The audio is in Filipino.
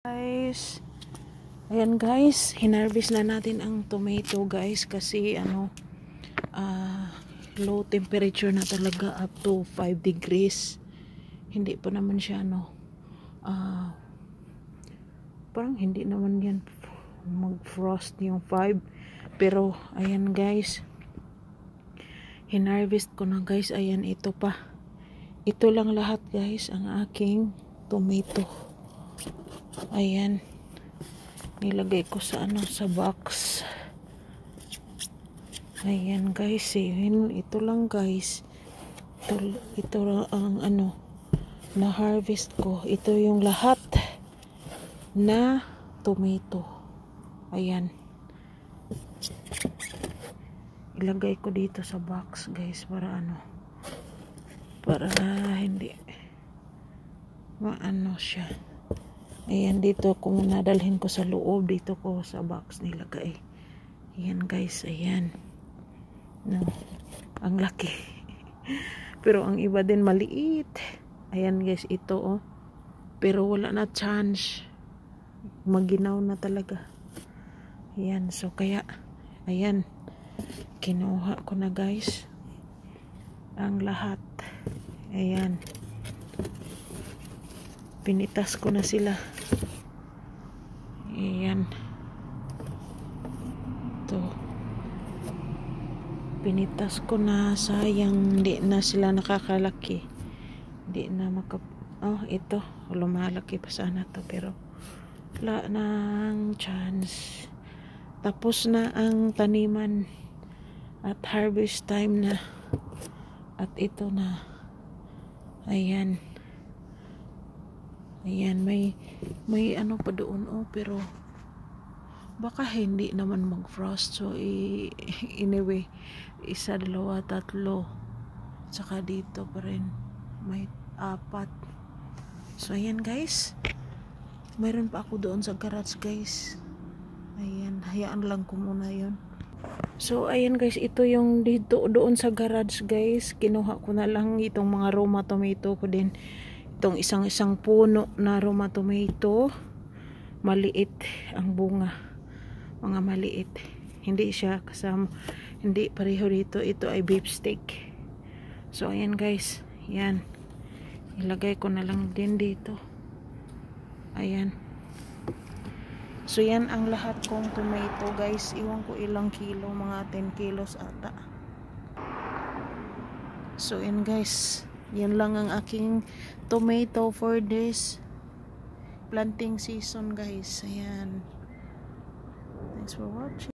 Guys, ayan guys, hinarvest na natin ang tomato guys kasi low temperature na talaga, up to 5 degrees. Hindi pa naman siya parang hindi naman yan mag frost yung 5, pero ayan guys, hinarvest ko na guys. Ayan, ito lang lahat guys ang aking tomato. Ayan, nilagay ko sa sa box. Ayan guys, ito lang guys, ito lang ang na harvest ko. Ito yung lahat na tomato. Ayan, ilagay ko dito sa box guys para para hindi siya. Ayan, dito kung nadalhin ko sa loob, dito ko sa box nilagay. Ayan guys, ayan. No, ang laki. Pero ang iba din maliit. Ayan guys, ito pero wala na chance. Maginaw na talaga. Ayan, so kaya, ayan, kinuha ko na guys ang lahat. Ayan, pinitas ko na sila. Ayan, to pinitas ko na. Sayang, hindi na sila nakakalaki, hindi na ito lumalaki pa sana to, pero wala nang chance. Tapos na ang taniman at harvest time na, at ito na. Ayan, ayan, may pa doon pero baka hindi naman mag frost. So anyway, 1, 2, 3, saka dito pa rin may 4. So ayan guys, mayroon pa ako doon sa garage guys. Ayan, hayaan lang ko muna yun. So ayan guys, ito yung dito doon sa garage guys. Kinuha ko na lang itong mga Roma tomato ko din. Itong isang puno na Roma tomato, maliit ang bunga, mga maliit. Hindi siya kasama, hindi pareho dito. Ito ay beef steak. So ayan guys, yan, ilagay ko na lang din dito. Ayan, so yan ang lahat kong tomato guys. Iwan ko ilang kilo, mga 10 kilos ata. So yan guys, yan lang ang aking tomato for this planting season guys. Ayan, thanks for watching.